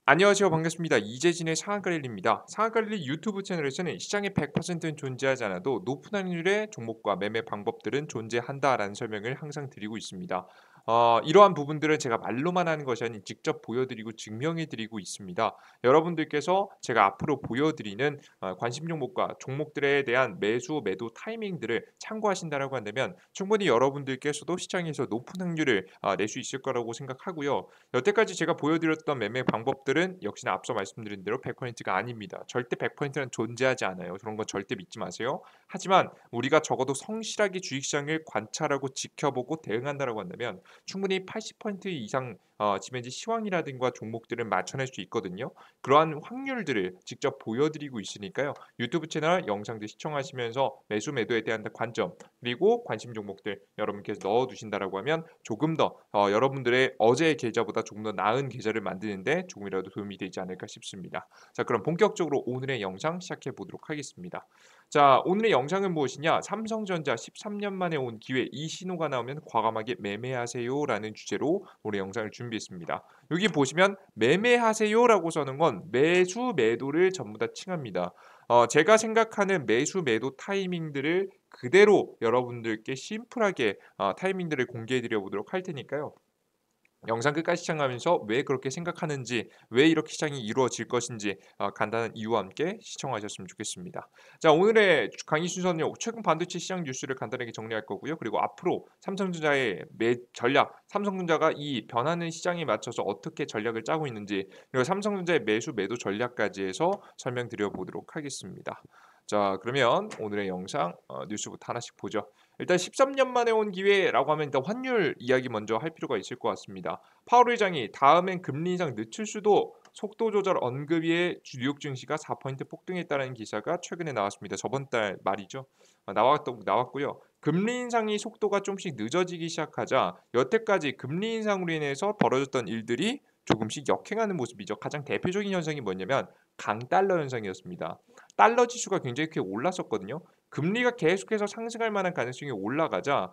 안녕하세요. 반갑습니다. 이재진의 상한가릴리입니다. 상한가릴리 유튜브 채널에서는 시장의 100%는 존재하지 않아도 높은 확률의 종목과 매매 방법들은 존재한다라는 설명을 항상 드리고 있습니다. 이러한 부분들은 제가 말로만 하는 것이 아닌 직접 보여드리고 증명해드리고 있습니다. 여러분들께서 제가 앞으로 보여드리는 관심 종목과 종목들에 대한 매수, 매도 타이밍들을 참고하신다라고 한다면 충분히 여러분들께서도 시장에서 높은 확률을 낼 수 있을 거라고 생각하고요. 여태까지 제가 보여드렸던 매매 방법들은 역시나 앞서 말씀드린 대로 100%가 아닙니다. 절대 100%는 존재하지 않아요. 그런 건 절대 믿지 마세요. 하지만 우리가 적어도 성실하게 주식시장을 관찰하고 지켜보고 대응한다라고 한다면 충분히 80% 이상 지면지 시황이라든가 종목들은 맞춰낼 수 있거든요. 그러한 확률들을 직접 보여드리고 있으니까요. 유튜브 채널 영상들 시청하시면서 매수 매도에 대한 관점 그리고 관심 종목들 여러분께서 넣어두신다라고 하면 조금 더 여러분들의 어제의 계좌보다 조금 더 나은 계좌를 만드는데 조금이라도 도움이 되지 않을까 싶습니다. 자, 그럼 본격적으로 오늘의 영상 시작해 보도록 하겠습니다. 자, 오늘의 영상은 무엇이냐? 삼성전자 13년 만에 온 기회, 이 신호가 나오면 과감하게 매매하세요라는 주제로 오늘 영상을 준비했습니다. 여기 보시면 매매하세요라고 써는 건 매수 매도를 전부 다 칭합니다. 제가 생각하는 매수 매도 타이밍들을 그대로 여러분들께 심플하게 타이밍들을 공개해 드려 보도록 할 테니까요. 영상 끝까지 시청하면서 왜 그렇게 생각하는지, 왜 이렇게 시장이 이루어질 것인지 간단한 이유와 함께 시청하셨으면 좋겠습니다. 자, 오늘의 강의 순서는 최근 반도체 시장 뉴스를 간단하게 정리할 거고요. 그리고 앞으로 삼성전자의 매 전략, 삼성전자가 이 변하는 시장에 맞춰서 어떻게 전략을 짜고 있는지, 그리고 삼성전자의 매수 매도 전략까지 해서 설명드려 보도록 하겠습니다. 자, 그러면 오늘의 영상 뉴스부터 하나씩 보죠. 일단 13년 만에 온 기회라고 하면 일단 환율 이야기 먼저 할 필요가 있을 것 같습니다. 파월 의장이 다음엔 금리 인상 늦출 수도 속도 조절 언급 위에 뉴욕 증시가 4% 폭등했다는 기사가 최근에 나왔습니다. 저번 달 말이죠. 나왔고요. 금리 인상이 속도가 좀씩 늦어지기 시작하자 여태까지 금리 인상으로 인해서 벌어졌던 일들이 조금씩 역행하는 모습이죠. 가장 대표적인 현상이 뭐냐면 강달러 현상이었습니다. 달러 지수가 굉장히 크게 올랐었거든요. 금리가 계속해서 상승할 만한 가능성이 올라가자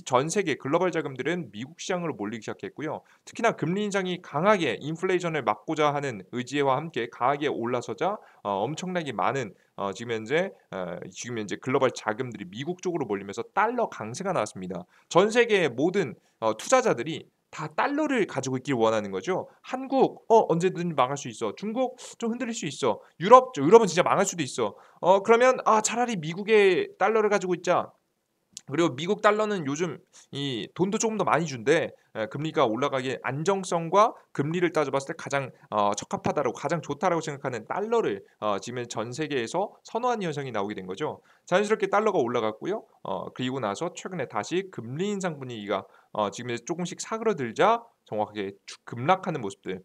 전 세계 글로벌 자금들은 미국 시장으로 몰리기 시작했고요. 특히나 금리 인상이 강하게 인플레이션을 막고자 하는 의지와 함께 강하게 올라서자 엄청나게 많은 지금 현재 글로벌 자금들이 미국 쪽으로 몰리면서 달러 강세가 나왔습니다. 전 세계의 모든 투자자들이 다 달러를 가지고 있길 원하는 거죠. 한국 언제든 망할 수 있어. 중국 좀 흔들릴 수 있어. 유럽은 진짜 망할 수도 있어. 그러면 차라리 미국의 달러를 가지고 있자. 그리고 미국 달러는 요즘 이 돈도 조금 더 많이 준대. 금리가 올라가기에 안정성과 금리를 따져봤을 때 가장 적합하다라고 가장 좋다라고 생각하는 달러를 지금 전 세계에서 선호하는 현상이 나오게 된 거죠. 자연스럽게 달러가 올라갔고요. 그리고 나서 최근에 다시 금리 인상 분위기가 지금 조금씩 사그러들자 정확하게 급락하는 모습들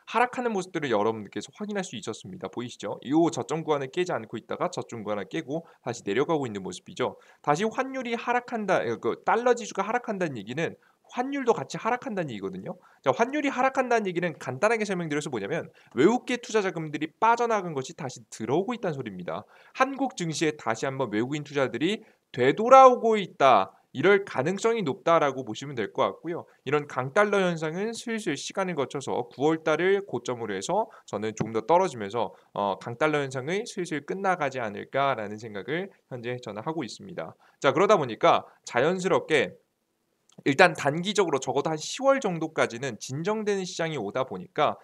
하락하는 모습들을 여러분들께서 확인할 수 있었습니다. 보이시죠? 이 저점 구간을 깨지 않고 있다가 저점 구간을 깨고 다시 내려가고 있는 모습이죠. 다시 환율이 하락한다, 그 달러 지수가 하락한다는 얘기는 환율도 같이 하락한다는 얘기거든요. 자, 환율이 하락한다는 얘기는 간단하게 설명드려서 뭐냐면 외국계 투자 자금들이 빠져나간 것이 다시 들어오고 있다는 소리입니다. 한국 증시에 다시 한번 외국인 투자들이 되돌아오고 있다. 이럴 가능성이 높다라고 보시면 될 것 같고요. 이런 강달러 현상은 슬슬 시간을 거쳐서 9월 달을 고점으로 해서 저는 조금 더 떨어지면서 강달러 현상이 슬슬 끝나가지 않을까라는 생각을 현재 저는 하고 있습니다. 자, 그러다 보니까 자연스럽게 일단 단기적으로 적어도 한 10월 정도까지는 진정되는 시장이 오다 보니까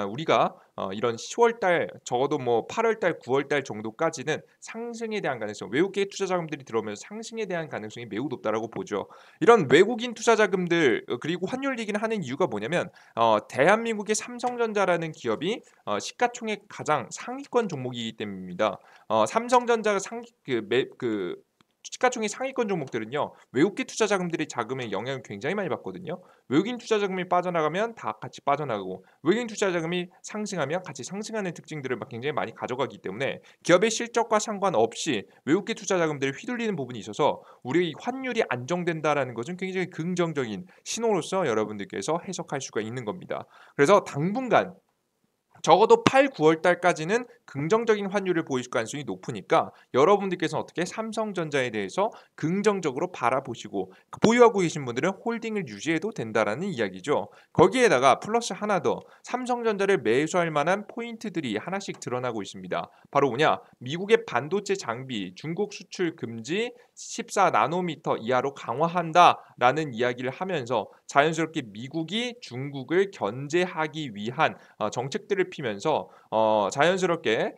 우리가 이런 10월 달 적어도 뭐 8월 달, 9월 달 정도까지는 상승에 대한 가능성, 외국계 투자 자금들이 들어오면서 상승에 대한 가능성이 매우 높다라고 보죠. 이런 외국인 투자 자금들 그리고 환율 얘기를 하는 이유가 뭐냐면 대한민국의 삼성전자라는 기업이 시가총액 가장 상위권 종목이기 때문입니다. 삼성전자가 상위 시가총액 상위권 종목들은요 외국계 투자 자금들의 자금의 영향을 굉장히 많이 받거든요. 외국인 투자 자금이 빠져나가면 다 같이 빠져나가고 외국인 투자 자금이 상승하면 같이 상승하는 특징들을 굉장히 많이 가져가기 때문에 기업의 실적과 상관없이 외국계 투자 자금들이 휘둘리는 부분이 있어서 우리 환율이 안정된다라는 것은 굉장히 긍정적인 신호로서 여러분들께서 해석할 수가 있는 겁니다. 그래서 당분간 적어도 8, 9월 달까지는 긍정적인 환율을 보일 가능성이 높으니까 여러분들께서는 어떻게 삼성전자에 대해서 긍정적으로 바라보시고 보유하고 계신 분들은 홀딩을 유지해도 된다라는 이야기죠. 거기에다가 플러스 하나 더 삼성전자를 매수할 만한 포인트들이 하나씩 드러나고 있습니다. 바로 뭐냐? 미국의 반도체 장비 중국 수출 금지 14나노미터 이하로 강화한다라는 이야기를 하면서 자연스럽게 미국이 중국을 견제하기 위한 정책들을 피면서 자연스럽게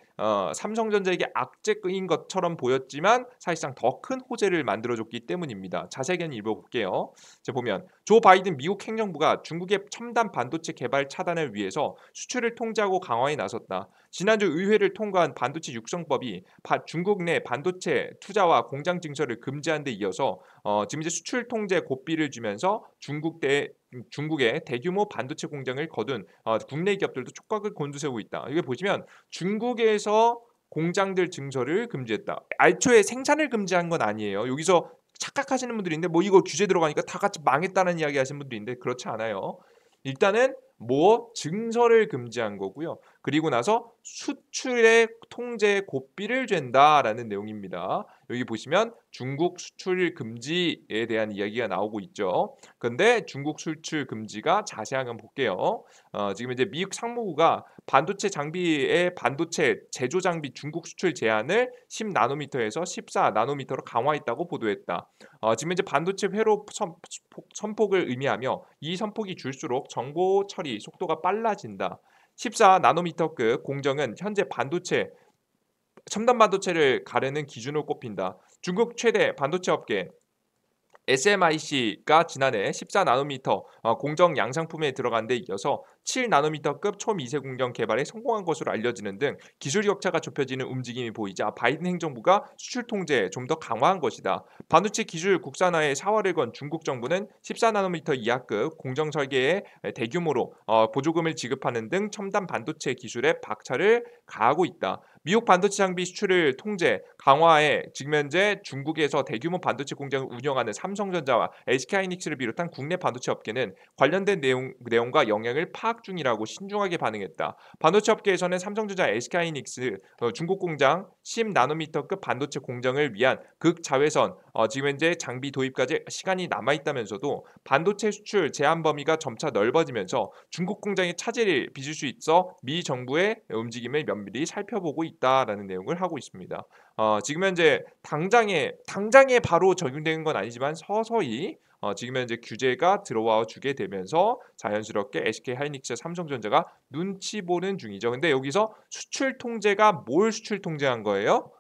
삼성전자에게 악재인 것처럼 보였지만 사실상 더 큰 호재를 만들어줬기 때문입니다. 자세하게는 읽어볼게요. 자, 보면 조 바이든 미국 행정부가 중국의 첨단 반도체 개발 차단을 위해서 수출을 통제하고 강화에 나섰다. 지난주 의회를 통과한 반도체 육성법이 중국 내 반도체 투자와 공장 증설을 금지한 데 이어서 지금 이제 수출 통제 고삐를 주면서 중국의 대규모 반도체 공장을 거둔 국내 기업들도 촉각을 곤두세우고 있다. 이게 보시면 중국에서 공장들 증설을 금지했다. 애초에 생산을 금지한 건 아니에요. 여기서 착각하시는 분들이 있는데 뭐 이거 규제 들어가니까 다 같이 망했다는 이야기 하시는 분들이 있는데 그렇지 않아요. 일단은 뭐 증설을 금지한 거고요. 그리고 나서 수출의 통제 고삐를 잰다라는 내용입니다. 여기 보시면 중국 수출 금지에 대한 이야기가 나오고 있죠. 근데 중국 수출 금지가 자세하게 한번 볼게요. 지금 이제 미국 상무부가 반도체 장비의 반도체 제조 장비 중국 수출 제한을 10나노미터에서 14나노미터로 강화했다고 보도했다. 지금 이제 반도체 회로 선폭을 의미하며 이 선폭이 줄수록 정보 처리 속도가 빨라진다. 14나노미터급 공정은 현재 첨단 반도체를 가르는 기준으로 꼽힌다. 중국 최대 반도체 업계 SMIC가 지난해 14나노미터 공정 양상품에 들어간 데 이어서 7나노미터급 초미세 공정 개발에 성공한 것으로 알려지는 등 기술 격차가 좁혀지는 움직임이 보이자 바이든 행정부가 수출 통제에 좀 더 강화한 것이다. 반도체 기술 국산화에 사활을 건 중국 정부는 14나노미터 이하급 공정 설계에 대규모로 보조금을 지급하는 등 첨단 반도체 기술에 박차를 가하고 있다. 미국 반도체 장비 수출을 통제 강화에 지금 현재 중국에서 대규모 반도체 공장을 운영하는 삼성전자와 SK하이닉스를 비롯한 국내 반도체 업계는 관련된 내용과 영향을 파악 중이라고 신중하게 반응했다. 반도체 업계에서는 삼성전자, SK하이닉스 중국 공장 10나노미터급 반도체 공정을 위한 극자외선 지금 현재 장비 도입까지 시간이 남아 있다면서도 반도체 수출 제한 범위가 점차 넓어지면서 중국 공장의 차질을 빚을 수 있어 미 정부의 움직임을 면밀히 살펴보고 있다라는 내용을 하고 있습니다. 지금 현재 당장에 바로 적용되는 건 아니지만 서서히 지금 현재 규제가 들어와 주게 되면서 자연스럽게 SK하이닉스, 삼성전자가 눈치 보는 중이죠. 근데 여기서 수출 통제가 뭘 수출 통제한 거예요?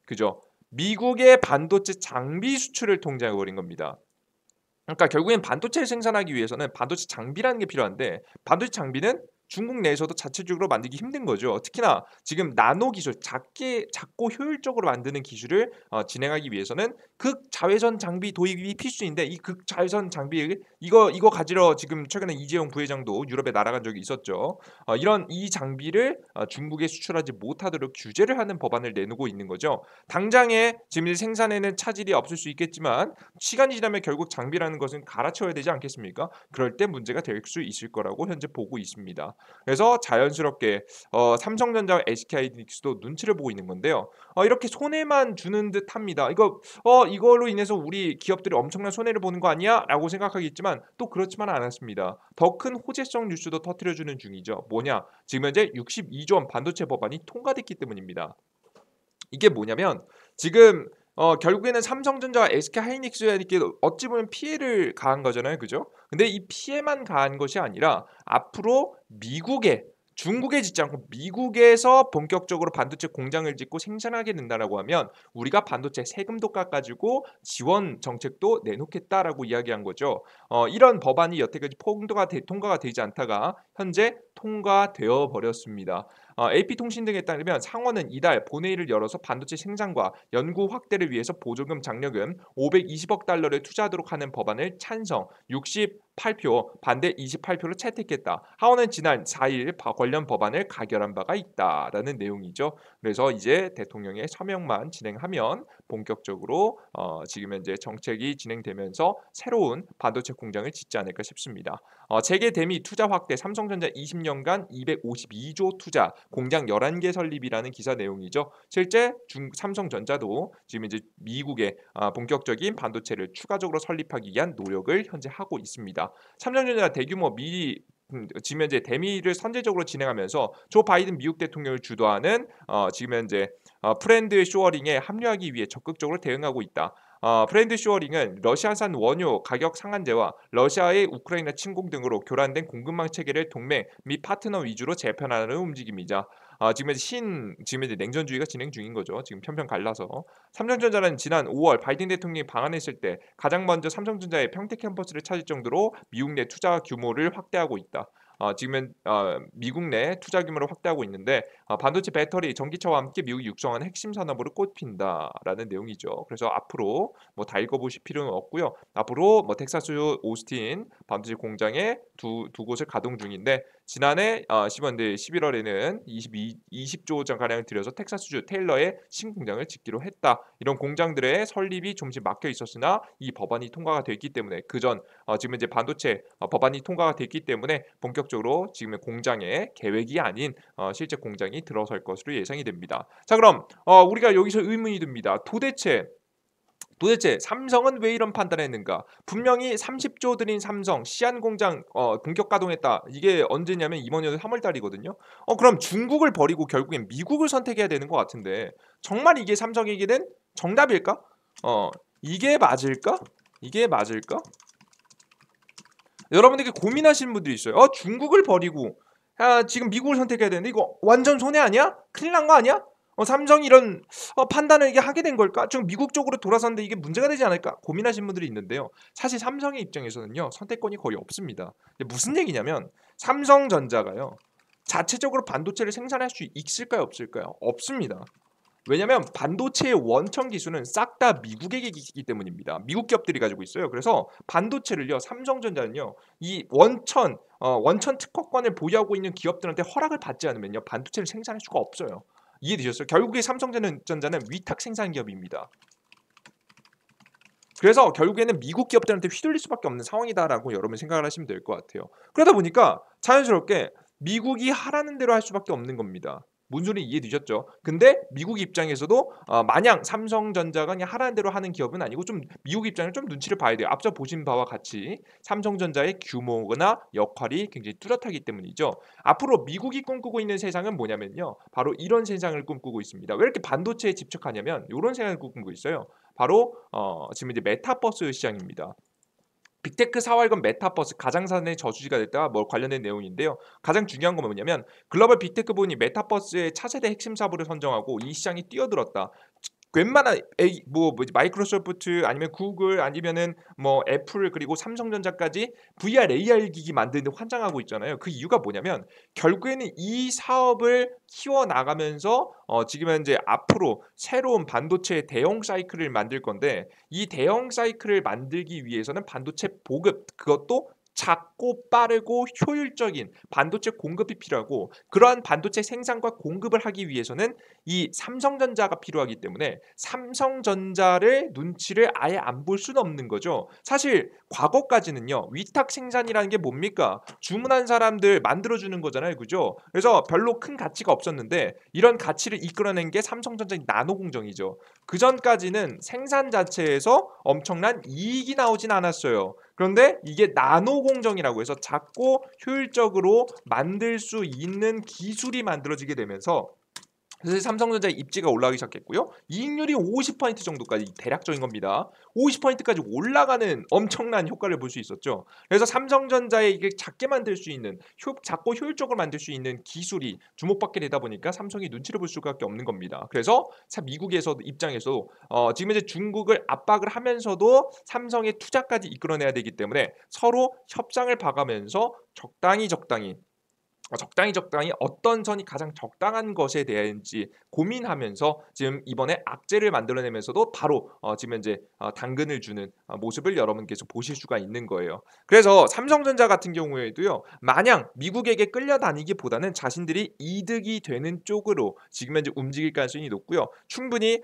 그죠? 미국의 반도체 장비 수출을 통제해 버린 겁니다. 그러니까 결국엔 반도체를 생산하기 위해서는 반도체 장비라는 게 필요한데 반도체 장비는 중국 내에서도 자체적으로 만들기 힘든 거죠. 특히나 지금 나노 기술, 작고 효율적으로 만드는 기술을 진행하기 위해서는 극자외선 장비 도입이 필수인데 이 극자외선 장비 이거 가지러 지금 최근에 이재용 부회장도 유럽에 날아간 적이 있었죠. 이런 이 장비를 중국에 수출하지 못하도록 규제를 하는 법안을 내놓고 있는 거죠. 당장에 지금 생산에는 차질이 없을 수 있겠지만 시간이 지나면 결국 장비라는 것은 갈아치워야 되지 않겠습니까? 그럴 때 문제가 될 수 있을 거라고 현재 보고 있습니다. 그래서 자연스럽게 삼성전자와 SK하이닉스도 눈치를 보고 있는 건데요. 이렇게 손해만 주는 듯합니다. 이걸로 인해서 우리 기업들이 엄청난 손해를 보는 거 아니야?라고 생각하겠지만 또 그렇지만 않았습니다. 더 큰 호재성 뉴스도 터뜨려주는 중이죠. 뭐냐? 지금 현재 62조 원 반도체 법안이 통과됐기 때문입니다. 이게 뭐냐면 지금 결국에는 삼성전자와 SK하이닉스에게 어찌 보면 피해를 가한 거잖아요. 그죠? 근데 이 피해만 가한 것이 아니라 앞으로 중국에 짓지 않고 미국에서 본격적으로 반도체 공장을 짓고 생산하게 된다라고 하면 우리가 반도체 세금도 깎아주고 지원 정책도 내놓겠다라고 이야기한 거죠. 이런 법안이 여태까지 통과가 되지 않다가 현재 통과되어 버렸습니다. AP통신 등에 따르면 상원은 이달 본회의를 열어서 반도체 생산과 연구 확대를 위해서 보조금 장려금 520억 달러를 투자하도록 하는 법안을 찬성 68표, 반대 28표로 채택했다. 하원은 지난 4일 관련 법안을 가결한 바가 있다라는 내용이죠. 그래서 이제 대통령의 서명만 진행하면 본격적으로 지금 현재 정책이 진행되면서 새로운 반도체 공장을 짓지 않을까 싶습니다. 재계 대미 투자 확대 삼성전자 20년간 252조 투자 공장 11개 설립이라는 기사 내용이죠. 실제 삼성전자도 지금 이제 미국에 본격적인 반도체를 추가적으로 설립하기 위한 노력을 현재 하고 있습니다. 삼성전자 대규모 지금 현재 대미를 선제적으로 진행하면서 조 바이든 미국 대통령을 주도하는 지금 현재 프렌드 쇼어링에 합류하기 위해 적극적으로 대응하고 있다. 프렌드 쇼어링은 러시아산 원유 가격 상한제와 러시아의 우크라이나 침공 등으로 교란된 공급망 체계를 동맹 및 파트너 위주로 재편하는 움직임이자 지금 이제 냉전주의가 진행 중인 거죠. 지금 편편 갈라서 삼성전자는 지난 5월 바이든 대통령이 방한했을 때 가장 먼저 삼성전자의 평택 캠퍼스를 찾을 정도로 미국 내 투자 규모를 확대하고 있다. 지금은 미국 내 투자 규모를 확대하고 있는데 반도체 배터리 전기차와 함께 미국이 육성하는 핵심 산업으로 꼽힌다라는 내용이죠. 그래서 앞으로 뭐 다 읽어보실 필요는 없고요. 앞으로 뭐 텍사스 오스틴 반도체 공장에 두 곳을 가동 중인데 지난해 11월에는 20조 원 가량을 들여서 텍사스주 테일러의 신공장을 짓기로 했다. 이런 공장들의 설립이 조금씩 막혀 있었으나 이 법안이 통과가 됐기 때문에 그전 지금 이제 반도체 법안이 통과가 됐기 때문에 본격적으로 지금 공장의 계획이 아닌 실제 공장이 들어설 것으로 예상이 됩니다. 자, 그럼 우리가 여기서 의문이 듭니다. 도대체 삼성은 왜 이런 판단을 했는가? 분명히 30조 들인 삼성 시안 공장 본격 가동했다. 이게 언제냐면 이번 년 3월 달이거든요. 그럼 중국을 버리고 결국엔 미국을 선택해야 되는 것 같은데 정말 이게 삼성에게는 정답일까? 이게 맞을까? 이게 맞을까? 여러분들께 고민하시는 분들이 있어요. 중국을 버리고 지금 미국을 선택해야 되는데 이거 완전 손해 아니야? 큰일 난 거 아니야? 삼성이 이런 판단을 이게 하게 된 걸까? 좀 미국 쪽으로 돌아섰는데 이게 문제가 되지 않을까? 고민하시는 분들이 있는데요. 사실 삼성의 입장에서는요. 선택권이 거의 없습니다. 무슨 얘기냐면 삼성전자가요. 자체적으로 반도체를 생산할 수 있을까요? 없을까요? 없습니다. 왜냐하면 반도체의 원천 기술은 싹 다 미국의 기기이기 때문입니다. 미국 기업들이 가지고 있어요. 그래서 반도체를요, 삼성전자는요, 이 원천 특허권을 보유하고 있는 기업들한테 허락을 받지 않으면요, 반도체를 생산할 수가 없어요. 이해되셨어요? 결국에 삼성전자는 위탁 생산 기업입니다. 그래서 결국에는 미국 기업들한테 휘둘릴 수밖에 없는 상황이다라고 여러분 생각을 하시면 될 것 같아요. 그러다 보니까 자연스럽게 미국이 하라는 대로 할 수밖에 없는 겁니다. 뭔 소리 이해되셨죠? 근데 미국 입장에서도 마냥 삼성전자가 그냥 하라는 대로 하는 기업은 아니고 좀 미국 입장을 좀 눈치를 봐야 돼요. 앞서 보신 바와 같이 삼성전자의 규모나 역할이 굉장히 뚜렷하기 때문이죠. 앞으로 미국이 꿈꾸고 있는 세상은 뭐냐면요. 바로 이런 세상을 꿈꾸고 있습니다. 왜 이렇게 반도체에 집착하냐면 이런 세상을 꿈꾸고 있어요. 바로 지금 이제 메타버스 시장입니다. 빅테크 사활권 메타버스 가장산의 저수지가 됐다 뭐 관련된 내용인데요. 가장 중요한 건 뭐냐면 글로벌 빅테크 부문이 메타버스의 차세대 핵심 사업을 선정하고 이 시장이 뛰어들었다. 웬만한 마이크로소프트 아니면 구글 아니면은 뭐 애플 그리고 삼성전자까지 VR AR 기기 만드는데 환장하고 있잖아요. 그 이유가 뭐냐면 결국에는 이 사업을 키워 나가면서 지금 현재 앞으로 새로운 반도체 대형 사이클을 만들 건데 이 대형 사이클을 만들기 위해서는 반도체 보급 그것도 작고 빠르고 효율적인 반도체 공급이 필요하고 그러한 반도체 생산과 공급을 하기 위해서는 이 삼성전자가 필요하기 때문에 삼성전자를 눈치를 아예 안 볼 수는 없는 거죠. 사실 과거까지는요. 위탁 생산이라는 게 뭡니까? 주문한 사람들 만들어주는 거잖아요. 그죠? 그래서 별로 큰 가치가 없었는데 이런 가치를 이끌어낸 게 삼성전자 나노공정이죠. 그전까지는 생산 자체에서 엄청난 이익이 나오진 않았어요. 그런데 이게 나노공정이라고 해서 작고 효율적으로 만들 수 있는 기술이 만들어지게 되면서 그래서 삼성전자의 입지가 올라가기 시작했고요. 이익률이 50% 정도까지 대략적인 겁니다. 50%까지 올라가는 엄청난 효과를 볼 수 있었죠. 그래서 삼성전자에 이게 작게 만들 수 있는 작고 효율적으로 만들 수 있는 기술이 주목받게 되다 보니까 삼성이 눈치를 볼 수밖에 없는 겁니다. 그래서 미국에서 입장에서 지금 이제 중국을 압박을 하면서도 삼성의 투자까지 이끌어내야 되기 때문에 서로 협상을 봐가면서 적당히 적당히 어떤 선이 가장 적당한 것에 대한지 고민하면서 지금 이번에 악재를 만들어내면서도 바로 지금 현재 당근을 주는 모습을 여러분께서 보실 수가 있는 거예요. 그래서 삼성전자 같은 경우에도요. 마냥 미국에게 끌려다니기보다는 자신들이 이득이 되는 쪽으로 지금 현재 움직일 가능성이 높고요. 충분히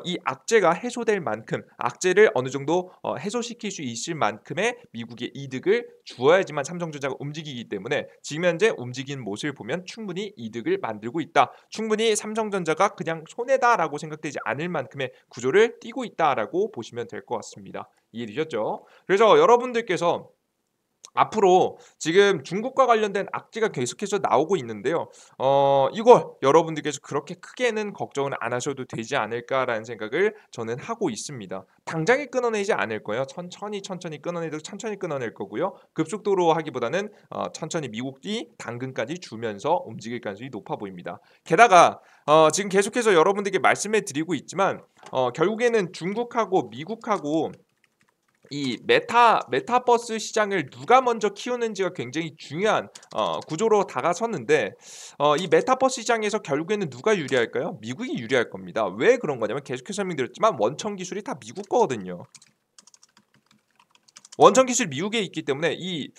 이 악재가 해소될 만큼 악재를 어느 정도 해소시킬 수 있을 만큼의 미국의 이득을 주어야지만 삼성전자가 움직이기 때문에 지금 현재 움직이는 모습을 보면 충분히 이득을 만들고 있다. 충분히 삼성전자가 그냥 손해다라고 생각되지 않을 만큼의 구조를 띠고 있다라고 보시면 될 것 같습니다. 이해되셨죠? 그래서 여러분들께서 앞으로 지금 중국과 관련된 악재가 계속해서 나오고 있는데요. 이걸 여러분들께서 그렇게 크게는 걱정을 안 하셔도 되지 않을까라는 생각을 저는 하고 있습니다. 당장에 끊어내지 않을 거예요. 천천히 끊어내도 천천히 끊어낼 거고요. 급속도로 하기보다는 천천히 미국이 당근까지 주면서 움직일 가능성이 높아 보입니다. 게다가 지금 계속해서 여러분들께 말씀해 드리고 있지만 결국에는 중국하고 미국하고 이 메타버스 시장을 누가 먼저 키우는지가 굉장히 중요한 구조로 다가섰는데 이 메타버스 시장에서 결국에는 누가 유리할까요? 미국이 유리할 겁니다. 왜 그런 거냐면 계속해서 설명드렸지만 원천 기술이 다 미국 거거든요. 원천 기술 미국에 있기 때문에 이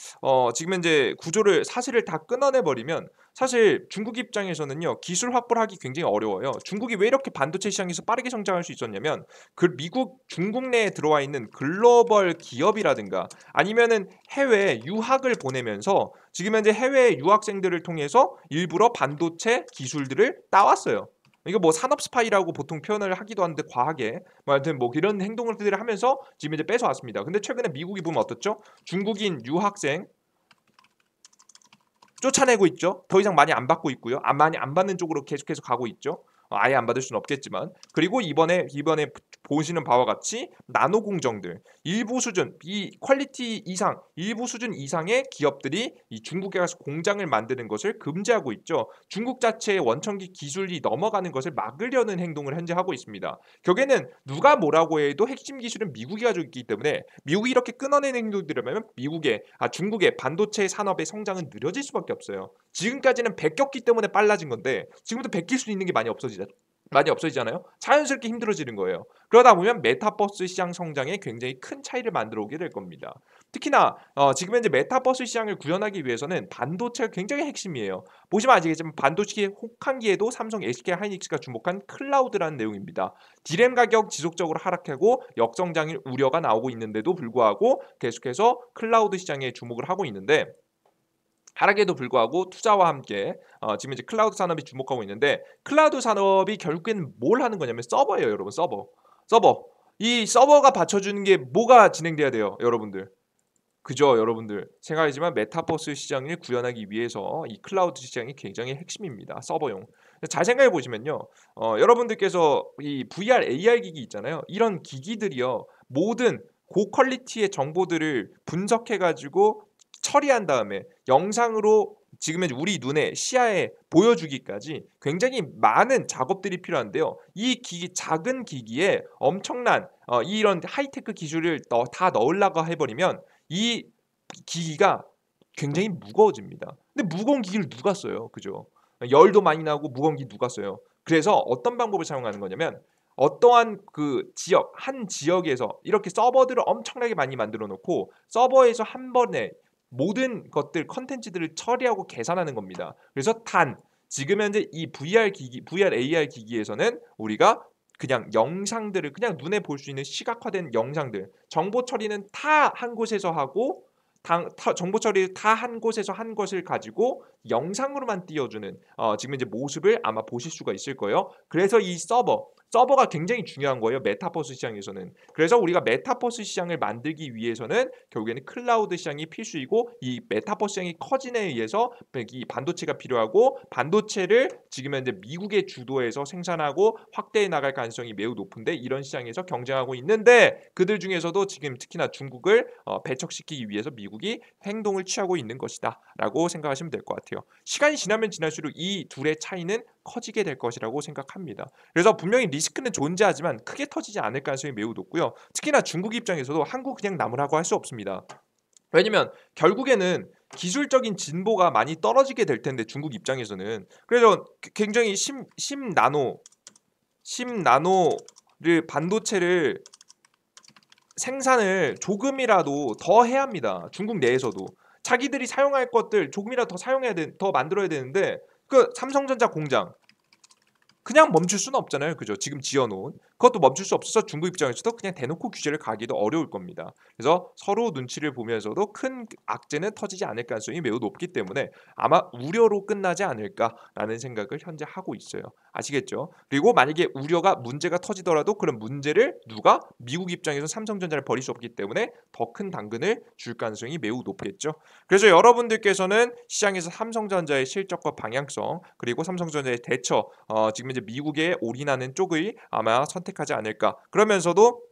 지금 현재 구조를 사실을 다 끊어내 버리면 사실 중국 입장에서는요. 기술 확보를 하기 굉장히 어려워요. 중국이 왜 이렇게 반도체 시장에서 빠르게 성장할 수 있었냐면 그 미국 중국 내에 들어와 있는 글로벌 기업이라든가 아니면은 해외 유학을 보내면서 지금 현재 해외 유학생들을 통해서 일부러 반도체 기술들을 따왔어요. 이거 뭐 산업 스파이라고 보통 표현을 하기도 하는데 과하게 뭐 하여튼 뭐 이런 행동들을 하면서 지금 이제 뺏어왔습니다. 근데 최근에 미국이 보면 어떻죠? 중국인 유학생 쫓아내고 있죠. 더 이상 많이 안 받고 있고요. 많이 안 받는 쪽으로 계속해서 가고 있죠. 아예 안 받을 수는 없겠지만 그리고 이번에 보시는 바와 같이 나노 공정들 일부 수준 이 퀄리티 이상 일부 수준 이상의 기업들이 이 중국에 가서 공장을 만드는 것을 금지하고 있죠. 중국 자체의 원천기 기술이 넘어가는 것을 막으려는 행동을 현재 하고 있습니다. 결국에는 누가 뭐라고 해도 핵심 기술은 미국이 가지고 있기 때문에 미국이 이렇게 끊어내는 행동들을 하면 중국의 반도체 산업의 성장은 느려질 수밖에 없어요. 지금까지는 베꼈기 때문에 빨라진 건데 지금부터 베낄 수 있는 게 많이 없어지잖아요. 자연스럽게 힘들어지는 거예요. 그러다 보면 메타버스 시장 성장에 굉장히 큰 차이를 만들어 오게 될 겁니다. 특히나 지금 현재 메타버스 시장을 구현하기 위해서는 반도체가 굉장히 핵심이에요. 보시면 아시겠지만 반도체 혹한기에도 삼성, SK 하이닉스가 주목한 클라우드라는 내용입니다. 디램 가격 지속적으로 하락하고 역성장일 우려가 나오고 있는데도 불구하고 계속해서 클라우드 시장에 주목을 하고 있는데 하락에도 불구하고 투자와 함께 지금 이제 클라우드 산업이 주목하고 있는데 클라우드 산업이 결국에는 뭘 하는 거냐면 서버예요, 여러분. 서버. 이 서버가 받쳐주는 게 뭐가 진행돼야 돼요, 여러분들. 그죠, 여러분들. 생각이지만 메타버스 시장을 구현하기 위해서 이 클라우드 시장이 굉장히 핵심입니다. 서버용. 잘 생각해 보시면요, 여러분들께서 이 VR, AR 기기 있잖아요. 이런 기기들이요, 모든 고퀄리티의 정보들을 분석해가지고 처리한 다음에 영상으로 지금 우리 눈에 시야에 보여주기까지 굉장히 많은 작업들이 필요한데요. 이 작은 기기에 엄청난 이런 하이테크 기술을 다 넣으려고 해버리면 이 기기가 굉장히 무거워집니다. 근데 무거운 기기를 누가 써요? 그죠? 열도 많이 나고 무거운 기기 누가 써요? 그래서 어떤 방법을 사용하는 거냐면 어떠한 한 지역에서 이렇게 서버들을 엄청나게 많이 만들어 놓고 서버에서 한 번에 모든 것들 컨텐츠들을 처리하고 계산하는 겁니다. 그래서 지금 현재 이 VR AR 기기에서는 우리가 그냥 영상들을 그냥 눈에 볼 수 있는 시각화된 영상들, 정보 처리는 다 한 곳에서 하고 정보 처리를 다 한 곳에서 한 것을 가지고 영상으로만 띄워주는 지금 이제 모습을 아마 보실 수가 있을 거예요. 그래서 이 서버가 굉장히 중요한 거예요. 메타버스 시장에서는. 그래서 우리가 메타버스 시장을 만들기 위해서는 결국에는 클라우드 시장이 필수이고 이 메타버스 시장이 커진에 의해서 이 반도체가 필요하고 반도체를 지금 현재 미국의 주도에서 생산하고 확대해 나갈 가능성이 매우 높은데 이런 시장에서 경쟁하고 있는데 그들 중에서도 지금 특히나 중국을 배척시키기 위해서 미국이 행동을 취하고 있는 것이다 라고 생각하시면 될 것 같아요. 시간이 지나면 지날수록 이 둘의 차이는 커지게 될 것이라고 생각합니다. 그래서 분명히 리스크는 존재하지만 크게 터지지 않을 가능성이 매우 높고요. 특히나 중국 입장에서도 한국 그냥 남으라고 할 수 없습니다. 왜냐면 결국에는 기술적인 진보가 많이 떨어지게 될 텐데 중국 입장에서는. 그래서 굉장히 10나노를 반도체를 생산을 조금이라도 더 해야 합니다. 중국 내에서도. 자기들이 사용할 것들 조금이라도 더 더 만들어야 되는데 그 삼성전자 공장 그냥 멈출 수는 없잖아요. 그죠? 지금 지어놓은 그것도 멈출 수 없어서 중국 입장에서도 그냥 대놓고 규제를 가기도 어려울 겁니다. 그래서 서로 눈치를 보면서도 큰 악재는 터지지 않을 가능성이 매우 높기 때문에 아마 우려로 끝나지 않을까라는 생각을 현재 하고 있어요. 아시겠죠? 그리고 만약에 우려가 문제가 터지더라도 그런 문제를 누가 미국 입장에서 삼성전자를 버릴 수 없기 때문에 더 큰 당근을 줄 가능성이 매우 높겠죠. 그래서 여러분들께서는 시장에서 삼성전자의 실적과 방향성 그리고 삼성전자의 대처 지금 이제 미국에 올인하는 쪽을 아마 선택하지 않을까. 그러면서도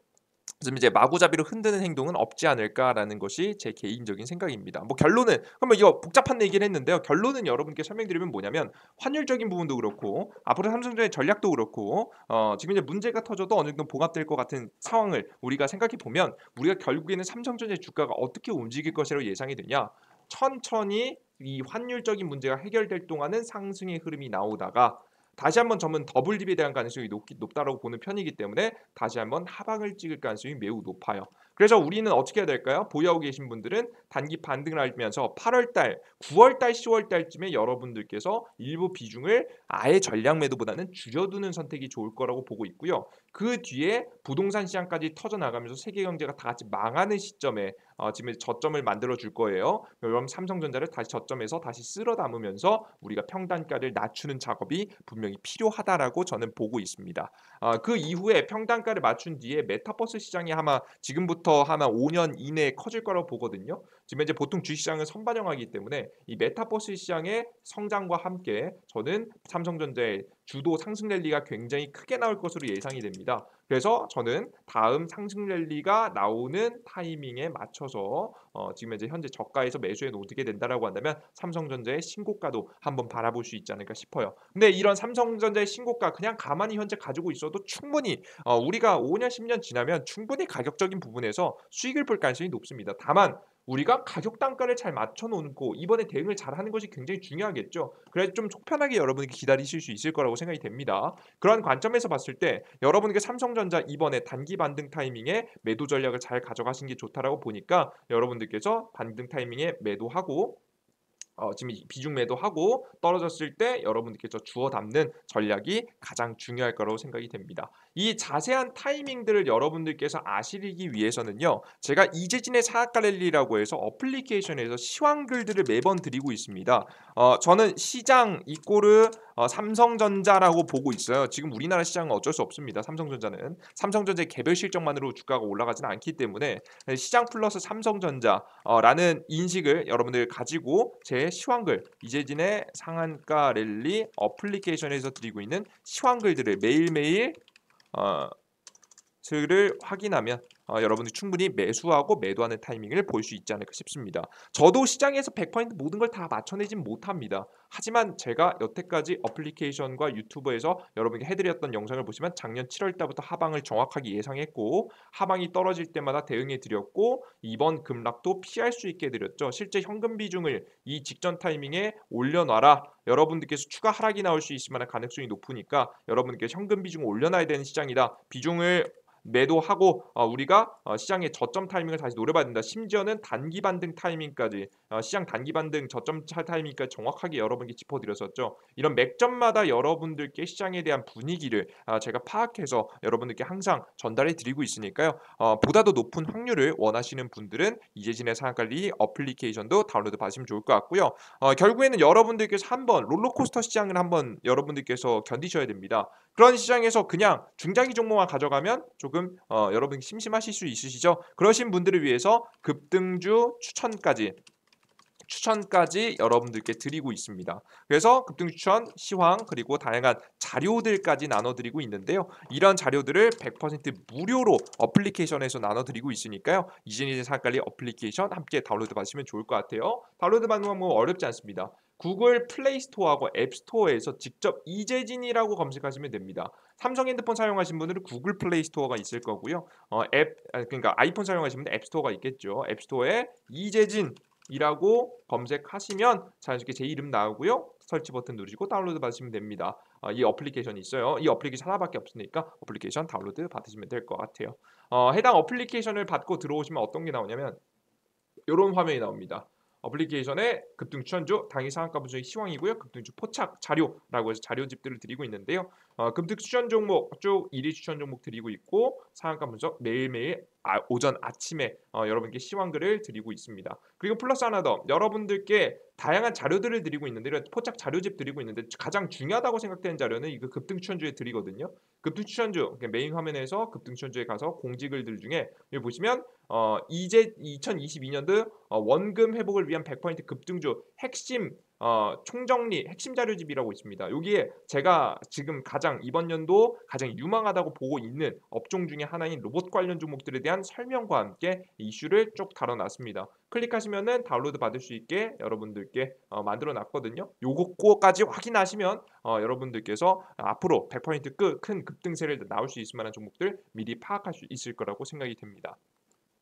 좀 이제 마구잡이로 흔드는 행동은 없지 않을까라는 것이 제 개인적인 생각입니다. 뭐 결론은 그러면 이거 복잡한 얘기를 했는데요. 결론은 여러분께 설명드리면 뭐냐면 환율적인 부분도 그렇고 앞으로 삼성전자의 전략도 그렇고 지금 이제 문제가 터져도 어느 정도 봉합될 것 같은 상황을 우리가 생각해 보면 우리가 결국에는 삼성전자의 주가가 어떻게 움직일 것이라고 예상이 되냐? 천천히 이 환율적인 문제가 해결될 동안은 상승의 흐름이 나오다가 다시 한번 저는 더블 딥에 대한 가능성이 높다라고 보는 편이기 때문에 다시 한번 하방을 찍을 가능성이 매우 높아요. 그래서 우리는 어떻게 해야 될까요? 보유하고 계신 분들은 단기 반등을 알면서 8월달, 9월달, 10월달쯤에 여러분들께서 일부 비중을 아예 전량 매도보다는 줄여두는 선택이 좋을 거라고 보고 있고요. 그 뒤에 부동산 시장까지 터져나가면서 세계 경제가 다 같이 망하는 시점에 지금 저점을 만들어 줄 거예요. 그럼 삼성전자를 다시 저점에서 다시 쓸어 담으면서 우리가 평단가를 낮추는 작업이 분명히 필요하다라고 저는 보고 있습니다. 그 이후에 평단가를 맞춘 뒤에 메타버스 시장이 아마 지금부터 아마 5년 이내에 커질 거라고 보거든요. 지금 이제 보통 주식시장은 선반영하기 때문에 이 메타버스 시장의 성장과 함께 저는 삼성전자의 주도 상승 랠리가 굉장히 크게 나올 것으로 예상이 됩니다. 그래서 저는 다음 상승 랠리가 나오는 타이밍에 맞춰서 지금 현재 저가에서 매수해 놓게 된다라고 한다면 삼성전자의 신고가도 한번 바라볼 수 있지 않을까 싶어요. 근데 이런 삼성전자의 신고가 그냥 가만히 현재 가지고 있어도 충분히 우리가 5년 10년 지나면 충분히 가격적인 부분에서 수익을 볼 가능성이 높습니다. 다만 우리가 가격 단가를 잘 맞춰 놓고 이번에 대응을 잘하는 것이 굉장히 중요하겠죠. 그래서 좀 속편하게 여러분이 기다리실 수 있을 거라고 생각이 됩니다. 그런 관점에서 봤을 때 여러분에게 삼성전자 이번에 단기 반등 타이밍에 매도 전략을 잘 가져가신 게 좋다라고 보니까 여러분들께서 반등 타이밍에 매도하고 지금 비중 매도하고 떨어졌을 때 여러분들께서 주워 담는 전략이 가장 중요할 거라고 생각이 됩니다. 이 자세한 타이밍들을 여러분들께서 아시기 위해서는요. 제가 이재진의 사학과 랠리라고 해서 어플리케이션에서 시황글들을 매번 드리고 있습니다. 저는 시장 이꼬르 삼성전자라고 보고 있어요. 지금 우리나라 시장은 어쩔 수 없습니다. 삼성전자의 개별 실적만으로 주가가 올라가지는 않기 때문에 시장 플러스 삼성전자라는 인식을 여러분들 가지고 제 시황글 이재진의 상한가 랠리 어플리케이션에서 드리고 있는 시황글들을 매일매일 를 확인하면 여러분들이 충분히 매수하고 매도하는 타이밍을 볼 수 있지 않을까 싶습니다. 저도 시장에서 100% 모든 걸 다 맞춰내진 못합니다. 하지만 제가 여태까지 어플리케이션과 유튜브에서 여러분에게 해드렸던 영상을 보시면 작년 7월 달부터 하방을 정확하게 예상했고 하방이 떨어질 때마다 대응해 드렸고 이번 급락도 피할 수 있게 해드렸죠. 실제 현금 비중을 이 직전 타이밍에 올려놔라. 여러분들께서 추가 하락이 나올 수 있을 만한 가능성이 높으니까 여러분들께서 현금 비중을 올려놔야 되는 시장이다. 비중을 매도하고 우리가 시장의 저점 타이밍을 다시 노려봐야 된다. 심지어는 단기 반등 타이밍까지 시장 단기 반등 저점 타이밍까지 정확하게 여러분께 짚어드렸었죠. 이런 맥점마다 여러분들께 시장에 대한 분위기를 제가 파악해서 여러분들께 항상 전달해 드리고 있으니까요. 보다 더 높은 확률을 원하시는 분들은 이재진의 상한관리 어플리케이션도 다운로드 받으시면 좋을 것 같고요. 결국에는 여러분들께서 한번 롤러코스터 시장을 한번 여러분들께서 견디셔야 됩니다. 그런 시장에서 그냥 중장기 종목만 가져가면 조금 여러분 심심하실 수 있으시죠? 그러신 분들을 위해서 급등주 추천까지 여러분들께 드리고 있습니다. 그래서 급등 추천, 시황 그리고 다양한 자료들까지 나눠드리고 있는데요. 이런 자료들을 100% 무료로 어플리케이션에서 나눠드리고 있으니까요. 이재진의 상한관리 어플리케이션 함께 다운로드 받으시면 좋을 것 같아요. 다운로드 받는 방법은 어렵지 않습니다. 구글 플레이 스토어하고 앱 스토어에서 직접 이재진이라고 검색하시면 됩니다. 삼성 핸드폰 사용하시는 분들은 구글 플레이 스토어가 있을 거고요. 그러니까 아이폰 사용하시는 분들 앱 스토어가 있겠죠. 앱 스토어에 이재진 이라고 검색하시면 자연스럽게 제 이름 나오고요. 설치 버튼 누르시고 다운로드 받으시면 됩니다. 이 어플리케이션이 있어요. 이 어플리케이션 하나밖에 없으니까 어플리케이션 다운로드 받으시면 될 것 같아요. 해당 어플리케이션을 받고 들어오시면 어떤 게 나오냐면 요런 화면이 나옵니다. 어플리케이션에 급등 추천주, 당일 상한가 분석이 시황이고요. 급등주 포착 자료라고 해서 자료집들을 드리고 있는데요. 급등 추천 종목 쭉 1위 추천 종목 드리고 있고 상한가 분석 매일매일 오전 아침에 여러분께 시황글을 드리고 있습니다. 그리고 플러스 하나 더 여러분들께 다양한 자료들을 드리고 있는데 포착 자료집 드리고 있는데 가장 중요하다고 생각되는 자료는 이거 급등 추천주에 드리거든요. 급등 추천주 메인 화면에서 급등 추천주에 가서 공지글들 중에 여기 보시면 이제 2022년도 원금 회복을 위한 100% 급등주 핵심 총정리 핵심 자료집이라고 있습니다. 여기에 제가 지금 가장 이번 연도 가장 유망하다고 보고 있는 업종 중에 하나인 로봇 관련 종목들에 대한 설명과 함께 이슈를 쭉 다뤄놨습니다. 클릭하시면은 다운로드 받을 수 있게 여러분들께 만들어 놨거든요. 요거까지 확인하시면 여러분들께서 앞으로 100% 큰 급등세를 나올 수 있을 만한 종목들 미리 파악할 수 있을 거라고 생각이 됩니다.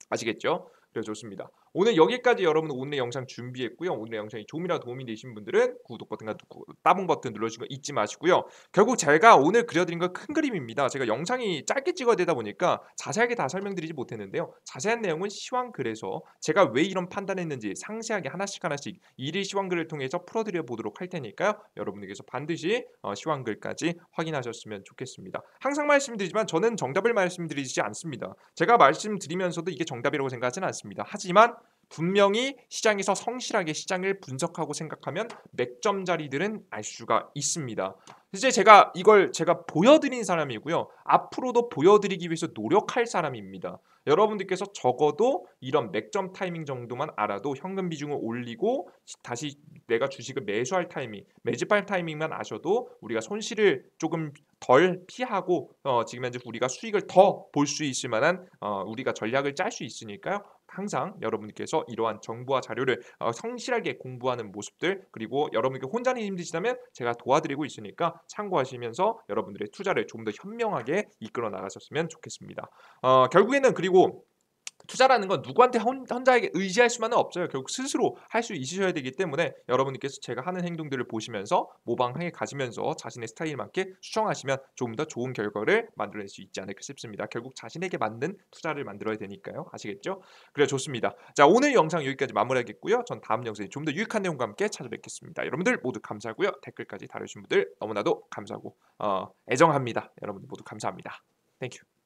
아시겠죠? 그래 좋습니다. 오늘 여기까지 여러분 오늘의 영상 준비했고요. 오늘의 영상이 조금이라도 도움이 되신 분들은 구독 버튼과 따봉 버튼 눌러주시는 거 잊지 마시고요. 결국 제가 오늘 그려드린 건 큰 그림입니다. 제가 영상이 짧게 찍어야 되다 보니까 자세하게 다 설명드리지 못했는데요. 자세한 내용은 시황글에서 제가 왜 이런 판단했는지 상세하게 하나씩 일일 시황글을 통해서 풀어드려 보도록 할 테니까요. 여러분들께서 반드시 시황글까지 확인하셨으면 좋겠습니다. 항상 말씀드리지만 저는 정답을 말씀드리지 않습니다. 제가 말씀드리면서도 이게 정답이라고 생각하지는 않습니다. 하지만 분명히 시장에서 성실하게 시장을 분석하고 생각하면 맥점 자리들은 알 수가 있습니다. 이제 제가 이걸 보여드린 사람이고요. 앞으로도 보여드리기 위해서 노력할 사람입니다. 여러분들께서 적어도 이런 맥점 타이밍 정도만 알아도 현금 비중을 올리고 다시 내가 주식을 매수할 타이밍, 매집할 타이밍만 아셔도 우리가 손실을 조금 덜 피하고 지금 현재 우리가 수익을 더 볼 수 있을 만한 우리가 전략을 짤 수 있으니까요. 항상 여러분께서 이러한 정보와 자료를 성실하게 공부하는 모습들 그리고 여러분께 혼자는 힘드시다면 제가 도와드리고 있으니까 참고하시면서 여러분들의 투자를 좀 더 현명하게 이끌어 나가셨으면 좋겠습니다. 결국에는 그리고 투자라는 건 누구한테 혼자에게 의지할 수만은 없어요. 결국 스스로 할 수 있으셔야 되기 때문에 여러분께서 제가 하는 행동들을 보시면서 모방해 가시면서 자신의 스타일에 맞게 수정하시면 조금 더 좋은 결과를 만들어낼 수 있지 않을까 싶습니다. 결국 자신에게 맞는 투자를 만들어야 되니까요. 아시겠죠? 그래 좋습니다. 자 오늘 영상 여기까지 마무리하겠고요. 전 다음 영상에 좀 더 유익한 내용과 함께 찾아뵙겠습니다. 여러분들 모두 감사하고요. 댓글까지 달아주신 분들 너무나도 감사하고 애정합니다. 여러분들 모두 감사합니다. 땡큐.